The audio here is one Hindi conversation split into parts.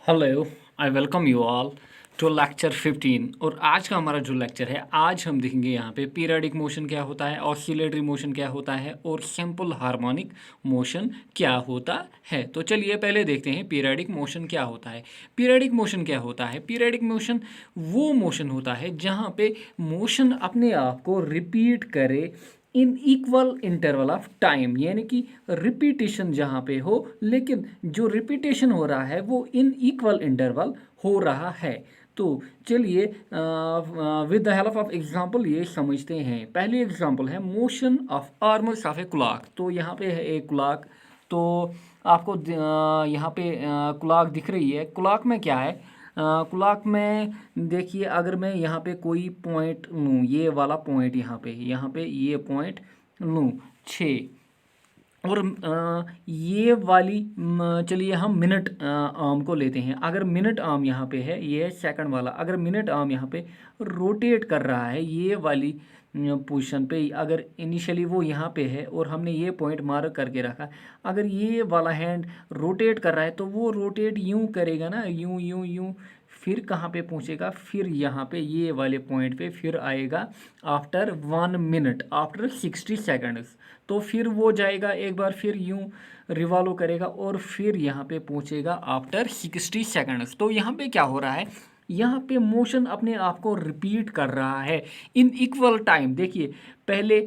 Hello, I welcome you all to lecture 15। और आज का हमारा जो लेक्चर है, आज हम देखेंगे यहाँ पे पीरियडिक मोशन क्या होता है, ऑसिलेटरी मोशन क्या होता है और सिंपल हार्मोनिक मोशन क्या होता है। तो चलिए पहले देखते हैं पीरियडिक मोशन क्या होता है। पीरियडिक मोशन क्या होता है? पीरियडिक मोशन वो मोशन होता है जहाँ पे मोशन अपने आप को रिपीट करे in equal interval of time, यानी कि रिपीटेशन जहाँ पे हो, लेकिन जो रिपीटेशन हो रहा है वो इन इक्वल इंटरवल हो रहा है। तो चलिए with the help of example ये समझते हैं। पहली एग्जांपल है motion of arms of a clock. तो यहाँ पे है एक क्लॉक। तो आपको यहाँ पे क्लॉक दिख रही है। क्लॉक में क्या है? क्लॉक में देखिए, अगर मैं यहाँ पे कोई पॉइंट लूँ, ये वाला पॉइंट यहाँ पे ये पॉइंट लूँ 6, और ये वाली चलिए हम मिनट आर्म को लेते हैं। अगर मिनट आर्म यहाँ पे है, ये है सेकंड वाला। अगर मिनट आर्म यहाँ पे रोटेट कर रहा है ये वाली पोजीशन पे, अगर इनिशियली वो यहाँ पे है और हमने ये पॉइंट मार्क करके रखा, अगर ये वाला हैंड रोटेट कर रहा है तो वो रोटेट यूं करेगा ना, यूं यूं यूं, फिर कहाँ पे पहुँचेगा? फिर यहाँ पे ये वाले पॉइंट पे फिर आएगा आफ्टर 1 मिनट, आफ्टर 60 सेकेंड्स। तो फिर वो जाएगा एक बार, फिर यूं रिवॉल्व करेगा और फिर यहाँ पे पहुँचेगा आफ्टर 60 सेकेंड्स। तो यहाँ पे क्या हो रहा है? यहाँ पे मोशन अपने आप को रिपीट कर रहा है इन इक्वल टाइम। देखिए, पहले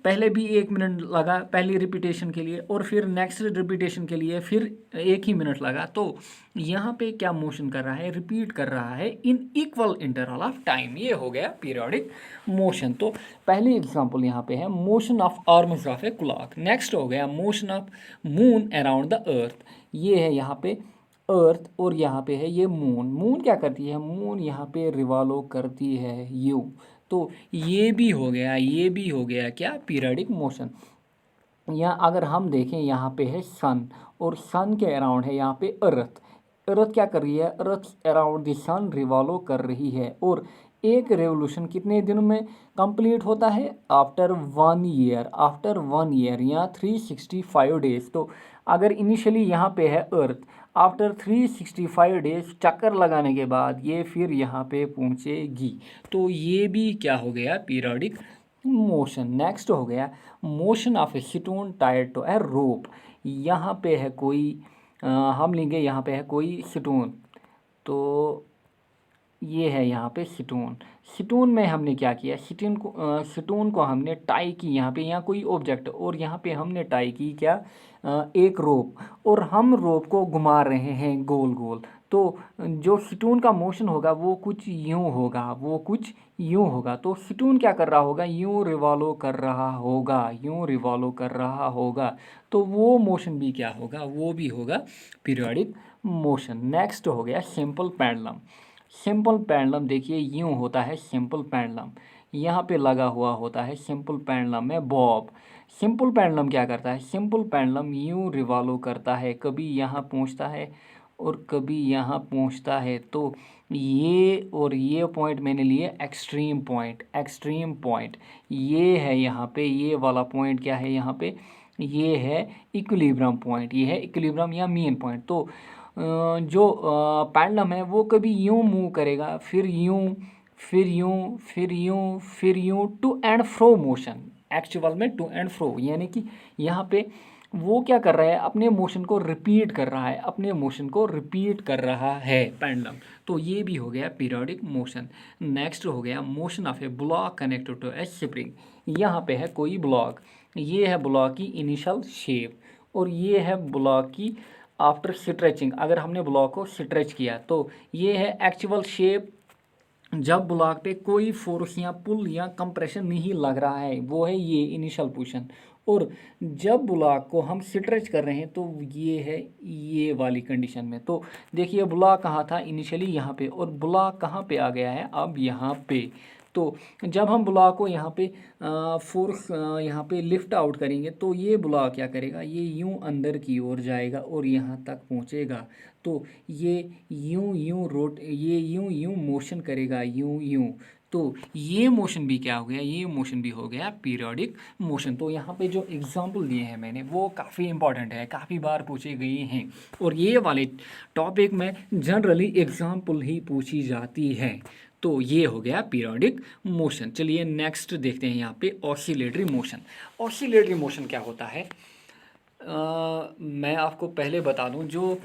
पहले भी 1 मिनट लगा पहली रिपीटेशन के लिए, और फिर नेक्स्ट रिपीटेशन के लिए फिर 1 ही मिनट लगा। तो यहाँ पे क्या मोशन कर रहा है? रिपीट कर रहा है in equal interval of time. ये हो गया पीरियोडिक मोशन। तो पहली एग्जांपल यहाँ पे है motion of arms of a clock. Next हो गया motion of moon around the earth. ये है यहाँ पे अर्थ और यहाँ पे है ये मून। मून क्या करती है? मून यहाँ पे रिवॉल्व करती है यू। तो ये भी हो गया, ये भी हो गया क्या? Periodic motion. यहाँ अगर हम देखें, यहाँ पे है सन, और सन के अराउंड है यहाँ पे अर्थ। अर्थ क्या कर रही है? Earth around the sun revolve कर रही है। और एक रेवोल्यूशन कितने दिनों में कंप्लीट होता है? After 1 year. आफ्टर 1 ईयर या 365 डेज। तो अगर इनिशियली यहाँ पे है अर्थ, आफ्टर 365 डेज चक्कर लगाने के बाद ये फिर यहाँ पे पहुँचेगी। तो ये भी क्या हो गया? Periodic motion. नेक्स्ट हो गया motion of a stone tied to a rope. यहाँ पे है कोई हम लेंगे, यहाँ पे है कोई स्टोन। तो ये है यहाँ पे स्टोन। स्टोन में हमने क्या किया? स्टोन को हमने टाई की यहाँ पे, यहाँ कोई ऑब्जेक्ट, और यहाँ पे हमने टाई की क्या? एक रोप, और हम रोप को घुमा रहे हैं गोल गोल। तो जो स्टोन का मोशन होगा वो कुछ यूं होगा, वो कुछ यूं होगा। तो स्टोन क्या कर रहा होगा? यूं रिवॉल्व कर रहा होगा, यूं रिवॉल्व कर रहा होगा। तो वो मोशन भी क्या होगा? वो भी होगा पीरियोडिक मोशन। नेक्स्ट हो गया सिंपल पेंडुलम। सिंपल पेंडुलम देखिए यूं होता है सिंपल पेंडुलम। यहाँ पे लगा हुआ होता है सिंपल पेंडुलम में बॉब। सिंपल पेंडुलम क्या करता है? सिंपल पेंडुलम यूं रिवॉल्व करता है, कभी यहाँ पहुँचता है और कभी यहाँ पहुँचता है। तो ये और ये पॉइंट मैंने लिए एक्सट्रीम पॉइंट, एक्सट्रीम पॉइंट। ये है यहाँ पे, ये वाला पॉइंट क्या है यहाँ पे? ये है इक्विलिब्रियम पॉइंट, ये है इक्विलिब्रियम या मीन पॉइंट। तो जो पेंडुलम है वो कभी यूं मूव करेगा, फिर यूं, फिर यूं, फिर यूं, फिर यूं, to and fro motion. Actual में टू एंड फ्रो, यानी कि यहाँ पे वो क्या कर रहा है? अपने मोशन को रिपीट कर रहा है, अपने मोशन को रिपीट कर रहा है पेंडुलम। तो ये भी हो गया पीरियोडिक मोशन। नेक्स्ट हो गया motion of a block connected to a spring. यहाँ पे है कोई ब्लॉक, ये है ब्लॉक की इनिशियल शेप, और ये है ब्लॉक की आफ्टर स्ट्रेचिंग। अगर हमने ब्लॉक को स्ट्रेच किया तो ये है एक्चुअल शेप। जब ब्लॉक पे कोई फोर्स या पुल या कंप्रेशन नहीं लग रहा है, वो है ये इनिशियल पोजीशन। और जब ब्लॉक को हम स्ट्रेच कर रहे हैं तो ये है ये वाली कंडीशन में। तो देखिए ब्लॉक कहाँ था? इनिशियली यहाँ पे, और ब्लॉक कहाँ पे आ गया है? अब यहाँ पे। तो जब हम ब्लॉक को यहाँ पे फोर्स यहाँ पे लिफ्ट आउट करेंगे तो ये ब्लॉक क्या करेगा, ये यूं अंदर की ओर जाएगा और यहाँ तक पहुँचेगा। तो ये ये यूं यूं मोशन करेगा, यूं यूं। तो ये मोशन भी क्या हो गया, ये मोशन भी हो गया पीरियोडिक मोशन। तो यहाँ पे जो एग्जांपल दिए हैं मैंने वो काफ़ी इंपॉर्टेंट है, काफ़ी बार पूछे गए हैं और ये वाले टॉपिक में जनरली एग्जांपल ही पूछी जाती है। तो ये हो गया पीरियोडिक मोशन। चलिए नेक्स्ट देखते हैं यहाँ पे ऑसिलेटरी मोशन। ऑसिलेटरी मोशन क्या होता है, मैं आपको पहले बता दूं, जो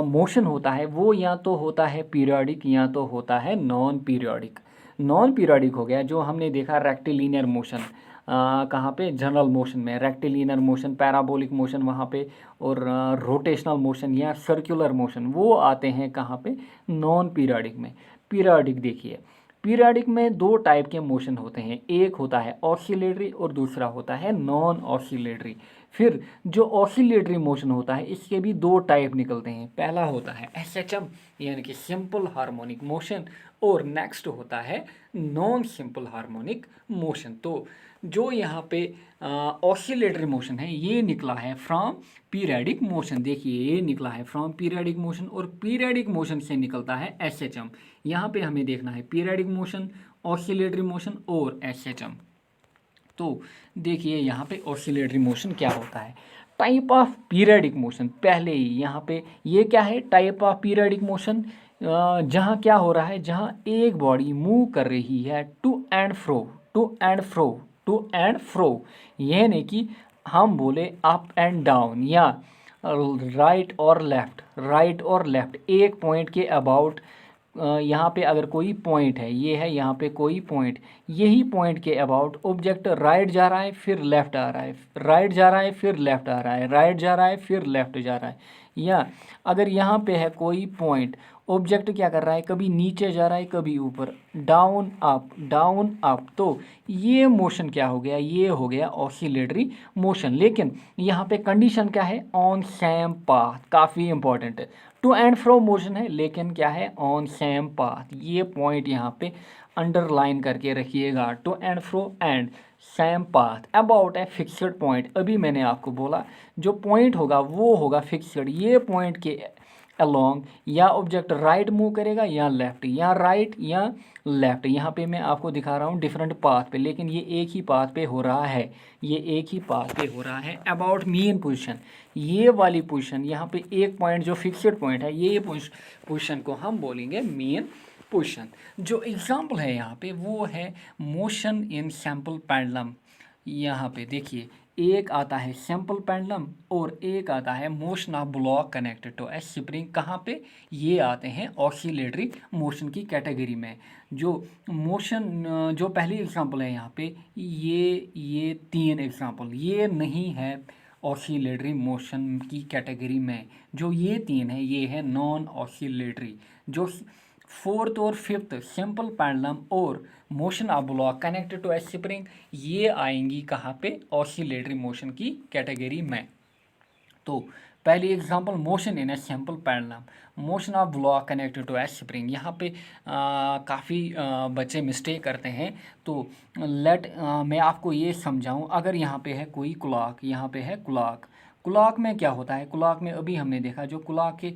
मोशन होता है वो या तो होता है पीरियोडिक या तो होता है नॉन पीरियोडिक। नॉन पीरियोडिक हो गया जो हमने देखा रेक्टिलिनियर मोशन, कहाँ पे, जनरल मोशन में रेक्टिलिनियर मोशन, पैराबोलिक मोशन वहाँ पे, और रोटेशनल मोशन या सर्कुलर मोशन वो आते हैं कहाँ पे, नॉन पीरियोडिक में। पीरियोडिक देखिए, पीरियोडिक में दो टाइप के मोशन होते हैं, एक होता है ऑसिलेटरी और दूसरा होता है नॉन ऑसिलेटरी। फिर जो ऑसिलेटरी मोशन होता है इसके भी दो टाइप निकलते हैं, पहला होता है एसएचएम यानी कि सिंपल हार्मोनिक मोशन, और नेक्स्ट होता है नॉन सिंपल हार्मोनिक मोशन। तो जो यहाँ पे ऑसिलेटरी मोशन है ये निकला है फ्रॉम पीरियोडिक मोशन। देखिए ये निकला है फ्रॉम पीरियोडिक मोशन और पीरियोडिक मोशन से निकलता है एसएचएम। यहाँ पे हमें देखना है पीरियोडिक मोशन, ऑसिलेटरी मोशन और एसएचएम। तो देखिए यहाँ पे ऑसिलेटरी मोशन क्या होता है, टाइप ऑफ पीरियोडिक मोशन। पहले ही यहाँ पे ये क्या है, टाइप ऑफ पीरियोडिक मोशन, जहाँ क्या हो रहा है, जहाँ एक बॉडी मूव कर रही है to and fro, to and fro, to and fro, यह नहीं कि हम बोले अप एंड डाउन या राइट और लेफ्ट, राइट और लेफ्ट, एक पॉइंट के अबाउट। यहाँ पे अगर कोई पॉइंट है, ये है यहाँ पे कोई पॉइंट, यही पॉइंट के अबाउट ऑब्जेक्ट राइट जा रहा है फिर लेफ्ट आ रहा है, राइट जा रहा है फिर लेफ्ट आ रहा है, राइट जा रहा है फिर लेफ्ट जा रहा है। या अगर यहाँ पे है कोई पॉइंट, ऑब्जेक्ट क्या कर रहा है, कभी नीचे जा रहा है कभी ऊपर, डाउन अप डाउन अप। तो ये मोशन क्या हो गया, ये हो गया ऑसिलेटरी मोशन। लेकिन यहाँ पे कंडीशन क्या है, ऑन सेम पाथ, काफ़ी इंपॉर्टेंट है। टू एंड फ्रो मोशन है लेकिन क्या है, ऑन सेम पाथ। ये पॉइंट यहाँ पे अंडरलाइन करके रखिएगा, to and fro and same path about a fixed point. अभी मैंने आपको बोला जो पॉइंट होगा वो होगा फिक्सड, ये पॉइंट के अलोंग या ऑब्जेक्ट राइट मूव करेगा या लेफ्ट, या राइट या लेफ्ट। यहाँ पे मैं आपको दिखा रहा हूँ डिफरेंट पाथ पे, लेकिन ये एक ही पाथ पे हो रहा है, ये एक ही पाथ पे हो रहा है। अबाउट मेन पोजीशन, ये वाली पोजीशन, यहाँ पे एक पॉइंट जो फिक्सड पॉइंट है, ये पोजीशन को हम बोलेंगे मेन पोजीशन। जो एग्जाम्पल है यहाँ पे वो है मोशन इन सैम्पल पेंडुलम। यहाँ पे देखिए एक आता है सैम्पल पेंडुलम और एक आता है motion of block connected to a spring. कहाँ पे, ये आते हैं ऑसिलेटरी मोशन की कैटेगरी में। जो मोशन जो पहली एग्जांपल है यहाँ पे, ये तीन एग्जांपल ये नहीं है ऑसिलेटरी मोशन की कैटेगरी में। जो ये तीन है ये है नॉन ऑसिलेटरी। जो फोर्थ और फिफ्थ सिंपल पेंडुलम और motion of block connected to a spring, ये आएंगी कहाँ पे, ऑसिलेटरी मोशन की कैटेगरी में। तो पहली example motion in a simple pendulum, motion of block connected to a spring. यहाँ पे काफ़ी बच्चे मिस्टेक करते हैं। तो मैं आपको ये समझाऊं, अगर यहाँ पे है कोई क्लॉक, यहाँ पे है क्लॉक, क्लॉक में क्या होता है, क्लॉक में अभी हमने देखा जो क्लॉक के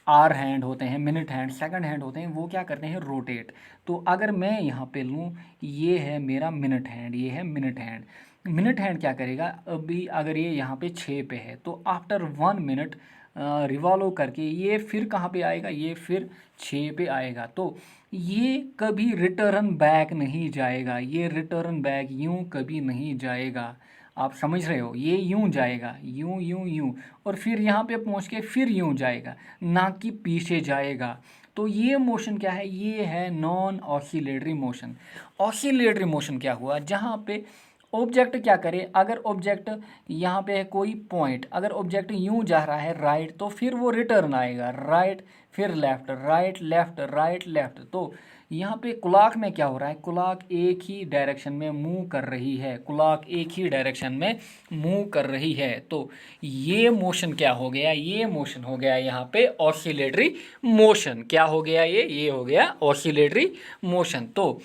आर हैंड होते हैं, मिनट हैंड, सेकंड हैंड होते हैं, वो क्या करते हैं, रोटेट। तो अगर मैं यहाँ पे लूँ, ये है मेरा मिनट हैंड, ये है मिनट हैंड। मिनट हैंड क्या करेगा, अभी अगर ये यहाँ पे 6 पे है तो आफ्टर 1 मिनट रिवॉल्व करके ये फिर कहाँ पे आएगा, ये फिर 6 पे आएगा। तो ये कभी रिटर्न बैक नहीं जाएगा, ये रिटर्न बैक यूं कभी नहीं जाएगा। आप समझ रहे हो, ये यूं जाएगा, यूं यूं यूं, और फिर यहाँ पे पहुँच के फिर यूं जाएगा, ना कि पीछे जाएगा। तो ये मोशन क्या है, ये है non oscillatory motion. Oscillatory motion क्या हुआ, जहाँ पे ऑब्जेक्ट क्या करे, अगर ऑब्जेक्ट यहाँ पे है कोई पॉइंट, अगर ऑब्जेक्ट यूं जा रहा है राइट तो फिर वो रिटर्न आएगा राइट, फिर left, right left, right left. तो यहाँ पे क्लॉक में क्या हो रहा है, क्लॉक एक ही डायरेक्शन में मूव कर रही है, क्लॉक एक ही डायरेक्शन में मूव कर रही है। तो ये मोशन क्या हो गया, ये मोशन हो गया यहाँ पे ऑसिलेटरी मोशन। क्या हो गया, ये हो गया ऑसिलेटरी मोशन। तो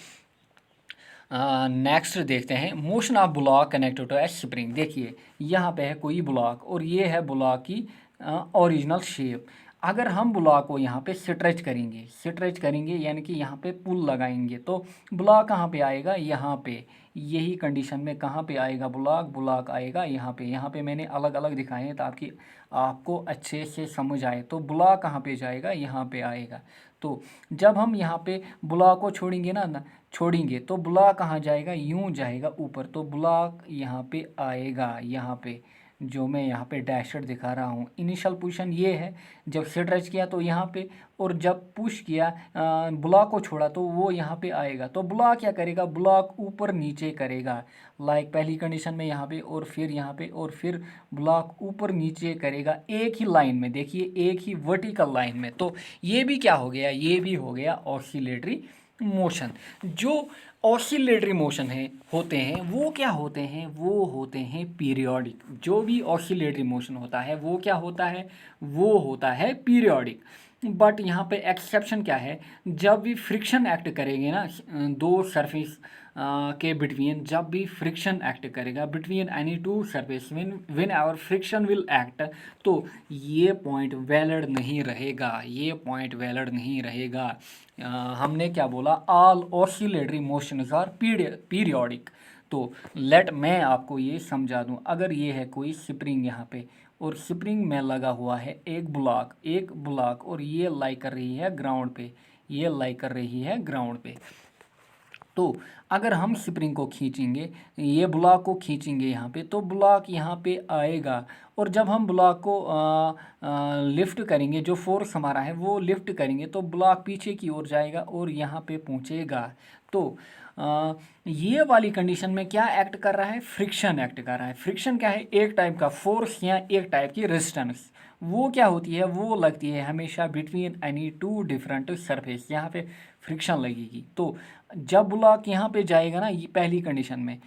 नेक्स्ट देखते हैं motion of block connected to a spring. देखिए यहाँ पे है कोई ब्लॉक और ये है ब्लॉक की ओरिजिनल शेप। अगर हम ब्लॉक को यहाँ पे स्ट्रेच करेंगे यानी कि यहाँ पे पुल लगाएंगे तो ब्लॉक कहाँ पे आएगा, यहाँ पे। यही कंडीशन में कहाँ पे आएगा ब्लॉक आएगा यहाँ पे मैंने अलग अलग दिखाए हैं ताकि आपको अच्छे से समझ आए। तो ब्लॉक कहाँ पे जाएगा, यहाँ पे आएगा। तो जब हम यहाँ पे ब्लॉक को छोड़ेंगे तो ब्लॉक कहाँ जाएगा, यूं जाएगा ऊपर। तो ब्लॉक यहाँ पे आएगा, यहाँ पे जो मैं यहाँ पे डैशड दिखा रहा हूँ। इनिशियल पोजीशन ये है, जब स्ट्रेच किया तो यहाँ पे, और जब पुश किया ब्लॉक को छोड़ा तो वो यहाँ पे आएगा। तो ब्लॉक क्या करेगा, ब्लॉक ऊपर नीचे करेगा। लाइक पहली कंडीशन में यहाँ पे और फिर यहाँ पे और फिर ब्लॉक ऊपर नीचे करेगा एक ही लाइन में। देखिए एक ही वर्टिकल लाइन में। तो ये भी क्या हो गया, ये भी हो गया ऑसिलेटरी मोशन। जो ऑसिलेटरी मोशन होते हैं वो क्या होते हैं, वो होते हैं पीरियोडिक। जो भी ऑसिलेटरी मोशन होता है वो क्या होता है, वो होता है पीरियोडिक। बट यहाँ पे एक्सेप्शन क्या है, जब भी फ्रिक्शन एक्ट करेंगे ना दो सरफेस के बिटवीन, जब भी फ्रिक्शन एक्ट करेगा between any two surface, when our friction will act, तो ये पॉइंट वैलिड नहीं रहेगा, ये पॉइंट वैलिड नहीं रहेगा। हमने क्या बोला, all oscillatory motions are periodic. तो मैं आपको ये समझा दूं, अगर ये है कोई स्प्रिंग यहाँ पे और स्प्रिंग में लगा हुआ है एक ब्लॉक और ये लाई कर रही है ग्राउंड पे, ये लाई कर रही है ग्राउंड पे। तो अगर हम स्प्रिंग को खींचेंगे, ये ब्लॉक को खींचेंगे यहाँ पे, तो ब्लॉक यहाँ पे आएगा। और जब हम ब्लॉक को लिफ्ट करेंगे, जो फोर्स हमारा है वो लिफ्ट करेंगे, तो ब्लॉक पीछे की ओर जाएगा और यहाँ पे पहुँचेगा। तो ये वाली कंडीशन में क्या एक्ट कर रहा है, फ्रिक्शन एक्ट कर रहा है। फ्रिक्शन क्या है, एक टाइप का फोर्स या एक टाइप की रेजिस्टेंस। वो क्या होती है, वो लगती है हमेशा between any to different surface, यहाँ पे फ्रिक्शन लगेगी। तो जब ब्लॉक यहाँ पे जाएगा ना, ये पहली कंडीशन में,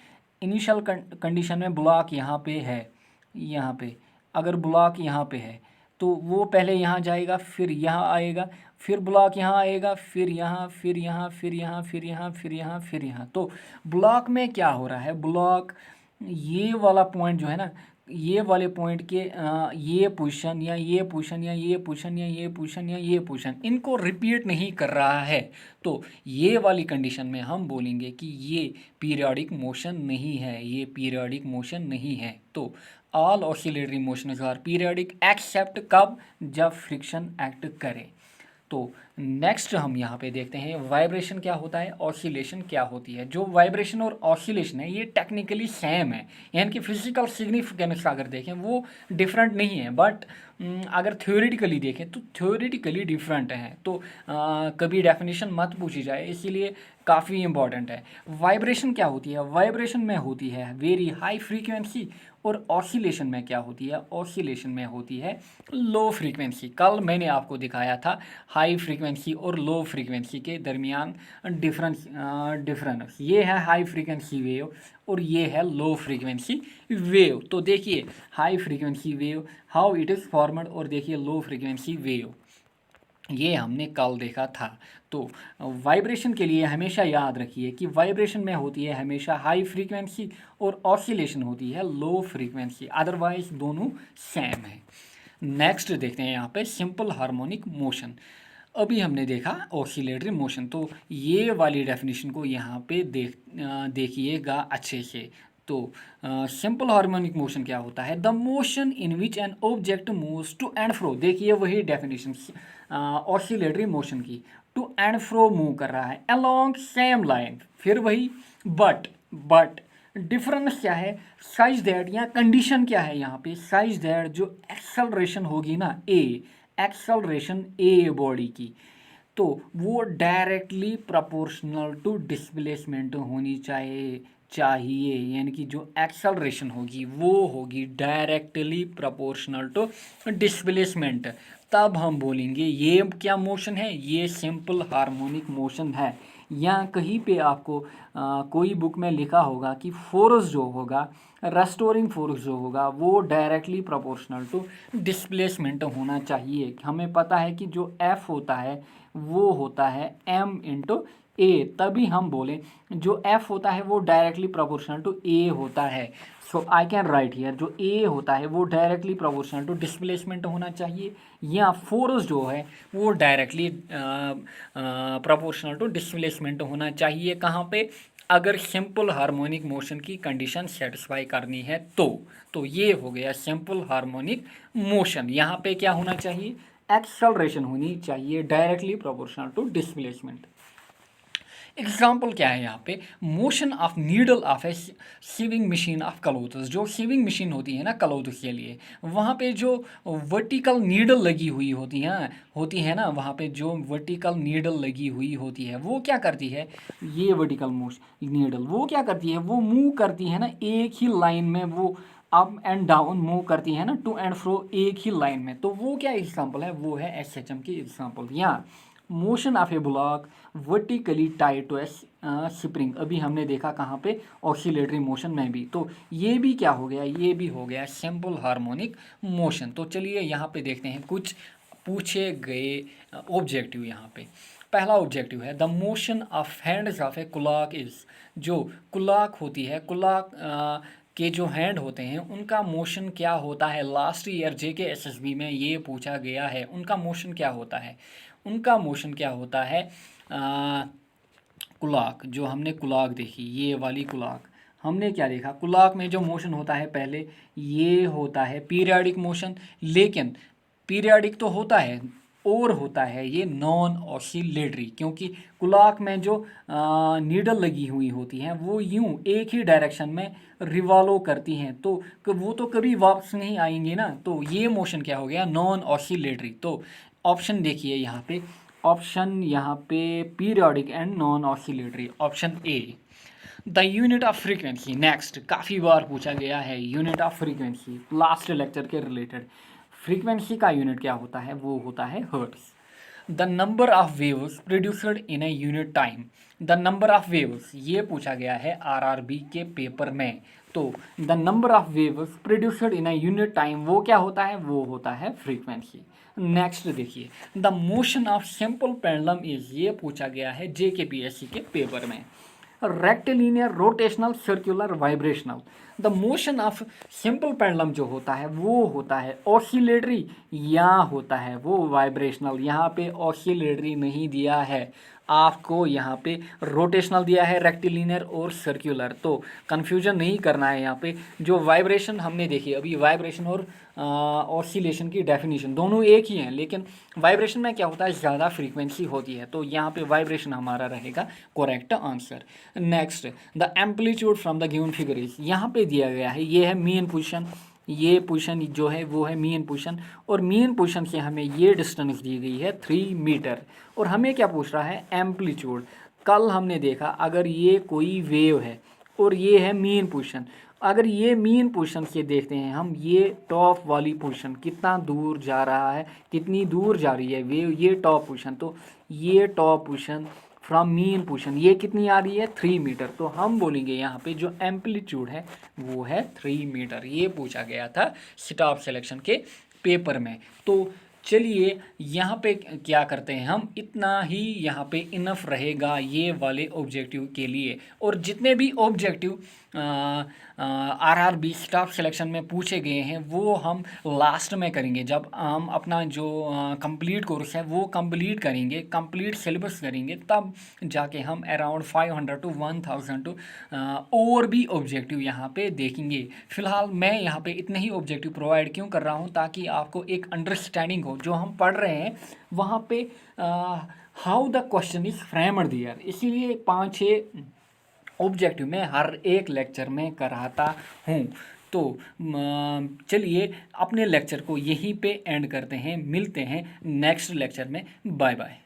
इनिशियल कंडीशन में ब्लॉक यहाँ पे है, यहाँ पे अगर ब्लॉक यहाँ पे है तो वो पहले यहाँ जाएगा, फिर यहाँ आएगा, फिर ब्लॉक यहाँ आएगा, फिर यहाँ, फिर यहाँ, फिर यहाँ, फिर यहाँ, फिर यहाँ, फिर यहाँ। तो ब्लॉक में क्या हो रहा है, ब्लॉक ये वाला पॉइंट जो है ना, ये वाले पॉइंट के ये पोजीशन या ये पोजीशन या ये पोजीशन या ये पोजीशन या ये पोजीशन, इनको रिपीट नहीं कर रहा है। तो ये वाली कंडीशन में हम बोलेंगे कि ये पीरियोडिक मोशन नहीं है, ये पीरियोडिक मोशन नहीं है। तो all oscillatory motions are periodic except कब, जब फ्रिक्शन एक्ट करे। तो नेक्स्ट हम यहाँ पे देखते हैं वाइब्रेशन क्या होता है, ऑसिलेशन क्या होती है। जो वाइब्रेशन और ऑसिलेशन है ये टेक्निकली सेम है, यानी कि फिजिकल सिग्निफिकेंस अगर देखें वो डिफरेंट नहीं है, बट अगर थ्योरेटिकली देखें तो थ्योरेटिकली डिफरेंट है। तो कभी डेफिनेशन मत पूछी जाए, इसीलिए काफ़ी इंपॉर्टेंट है। वाइब्रेशन क्या होती है, वाइब्रेशन में होती है वेरी हाई फ्रीक्वेंसी, और ऑसिलेशन में क्या होती है, ऑसिलेशन में होती है लो फ्रीक्वेंसी। कल मैंने आपको दिखाया था हाई फ्रीक्वेंसी और लो फ्रीक्वेंसी के दरमियान डिफरेंस। ये है हाई फ्रीक्वेंसी वेव और ये है लो फ्रीक्वेंसी वेव। तो देखिए high frequency wave how it is formed, और देखिए लो फ्रीक्वेंसी वेव, ये हमने कल देखा था। तो वाइब्रेशन के लिए हमेशा याद रखिए कि वाइब्रेशन में होती है हमेशा हाई फ्रीक्वेंसी और ऑसिलेशन होती है लो फ्रीक्वेंसी, अदरवाइज दोनों सेम है। नेक्स्ट देखते हैं यहाँ पे सिंपल हार्मोनिक मोशन। अभी हमने देखा ऑसिलेटरी मोशन, तो ये वाली डेफिनेशन को यहाँ पे देखिएगा अच्छे से। तो सिंपल हार्मोनिक मोशन क्या होता है, the motion in which an object moves to and fro. देखिए वही डेफिनेशन ऑसिलेटरी मोशन की, टू एंड फ्रो मूव कर रहा है अलोंग सेम लाइन, फिर वही बट डिफरेंस क्या है, साइज दैट, या कंडीशन क्या है यहाँ पे, साइज दैट जो एक्सेलरेशन होगी ना एक्सेलरेशन ए बॉडी की, तो वो डायरेक्टली प्रोपोर्शनल टू डिस्प्लेसमेंट होनी चाहिए, यानी कि जो एक्सेलरेशन होगी वो होगी डायरेक्टली प्रोपोर्शनल टू डिस्प्लेसमेंट। तब हम बोलेंगे ये क्या मोशन है, ये सिंपल हार्मोनिक मोशन है। या कहीं पे आपको कोई बुक में लिखा होगा कि फोर्स जो होगा, रेस्टोरिंग फोर्स जो होगा, वो डायरेक्टली प्रोपोर्शनल टू डिस्प्लेसमेंट होना चाहिए। हमें पता है कि जो एफ होता है वो होता है m इंटू ए, तभी हम बोलें जो एफ होता है वो डायरेक्टली प्रोपोर्शनल टू ए होता है। सो आई कैन राइट हियर जो ए होता है वो डायरेक्टली प्रोपोर्शनल टू डिस्प्लेसमेंट होना चाहिए, या फोर्स जो है वो डायरेक्टली प्रोपोर्शनल टू डिस्प्लेसमेंट होना चाहिए। कहाँ पे? अगर सिंपल हार्मोनिक मोशन की कंडीशन सेटिस्फाई करनी है तो ये हो गया सिंपल हार्मोनिक मोशन। यहाँ पे क्या होना चाहिए? एक्सेलरेशन होनी चाहिए directly proportional to displacement. Example क्या है यहाँ पे? Motion of needle of a sewing machine of clothes. जो सीविंग मशीन होती है ना क्लोथ्स के लिए, वहाँ पे जो वर्टिकल नीडल लगी हुई होती है ना, वहाँ पे जो वर्टिकल नीडल लगी हुई होती है वो क्या करती है? ये वर्टिकल नीडल वो क्या करती है? वो मूव करती है ना एक ही लाइन में, वो अप एंड डाउन मूव करती है ना, टू एंड फ्रो एक ही लाइन में। तो वो क्या एग्जाम्पल है? वो है एसएचएम की एग्जाम्पल। या motion of a block vertically tied to a spring, अभी हमने देखा कहाँ पे? ऑसिलेटरी मोशन में भी। तो ये भी क्या हो गया? ये भी हो गया सिंपल हार्मोनिक मोशन। तो चलिए यहाँ पे देखते हैं कुछ पूछे गए ऑब्जेक्टिव। यहाँ पे पहला ऑब्जेक्टिव है the motion of hands of a clock is. जो क्लॉक होती है, क्लॉक के जो हैंड होते हैं उनका मोशन क्या होता है? लास्ट ईयर JK SSB में ये पूछा गया है, उनका मोशन क्या होता है? उनका मोशन क्या होता है? क्लॉक, जो हमने क्लॉक देखी, ये वाली क्लॉक, हमने क्या देखा? क्लॉक में जो मोशन होता है पहले ये होता है पीरियाडिक मोशन, लेकिन पीरियाडिक तो होता है और होता है ये नॉन ऑसिलेटरी, क्योंकि क्लॉक में जो नीडल लगी हुई होती हैं वो यूं एक ही डायरेक्शन में रिवॉल्व करती हैं, तो वो तो कभी वापस नहीं आएंगे ना। तो ये मोशन क्या हो गया? Non oscillatory. तो ऑप्शन देखिए यहाँ पे, ऑप्शन यहाँ पे periodic and non oscillatory, option a the unit of frequency. Next काफ़ी बार पूछा गया है unit of frequency, last lecture के रिलेटेड। फ्रीक्वेंसी का यूनिट क्या होता है? वो होता है hertz. The number of waves produced in a unit time. The number of waves ये पूछा गया है RRB के पेपर में। तो the number of waves produced in a unit time वो क्या होता है? वो होता है फ्रीक्वेंसी। नेक्स्ट देखिए the motion of simple pendulum is, ये पूछा गया है JKPSC के पेपर में। Rectilinear, rotational, circular, vibrational. The motion of simple pendulum जो होता है वो होता है ऑसिलेटरी या होता है वो वाइब्रेशनल। यहाँ पे ऑसिलेटरी नहीं दिया है आपको, यहाँ पे रोटेशनल दिया है, रेक्टिलिनियर और सर्कुलर। तो कन्फ्यूजन नहीं करना है यहाँ पे। जो वाइब्रेशन हमने देखी अभी, वाइब्रेशन और ऑसिलेशन की डेफिनेशन दोनों एक ही हैं, लेकिन वाइब्रेशन में क्या होता है? ज़्यादा फ्रीक्वेंसी होती है, तो यहाँ पे वाइब्रेशन हमारा रहेगा correct answer. Next the amplitude from the given figure is, यहाँ पे दिया गया है ये है मीन पोजीशन, ये पोजीशन जो है वो है मीन पोजीशन, और मीन पोजीशन से हमें ये डिस्टेंस दी गई है 3 मीटर, और हमें क्या पूछ रहा है? एम्पलीट्यूड। कल हमने देखा अगर ये कोई वेव है और ये है मीन पोजीशन, अगर ये मीन पोजीशन से देखते हैं हम, ये टॉप वाली पोजीशन कितना दूर जा रहा है, कितनी दूर जा रही है वेव, ये टॉप पोजीशन। तो ये top position from mean position ये कितनी आ रही है? 3 मीटर। तो हम बोलेंगे यहाँ पे जो एम्पलीट्यूड है वो है 3 मीटर। ये पूछा गया था स्टाफ सिलेक्शन के पेपर में। तो चलिए यहाँ पे क्या करते हैं हम, इतना ही यहाँ पे इनफ रहेगा ये वाले ऑब्जेक्टिव के लिए। और जितने भी ऑब्जेक्टिव RRB स्टाफ सिलेक्शन में पूछे गए हैं वो हम लास्ट में करेंगे, जब हम अपना जो कंप्लीट कोर्स है वो कंप्लीट करेंगे, कंप्लीट सिलेबस करेंगे, तब जाके हम अराउंड 500 to 1000 टू और भी ऑब्जेक्टिव यहाँ पे देखेंगे। फिलहाल मैं यहाँ पे इतने ही ऑब्जेक्टिव प्रोवाइड क्यों कर रहा हूँ? ताकि आपको एक अंडरस्टैंडिंग हो, जो हम पढ़ रहे हैं वहाँ पे how the question is framed there, इसीलिए 5-6 ऑब्जेक्टिव में हर एक लेक्चर में कराता हूँ। तो चलिए अपने लेक्चर को यहीं पे एंड करते हैं, मिलते हैं नेक्स्ट लेक्चर में। Bye bye.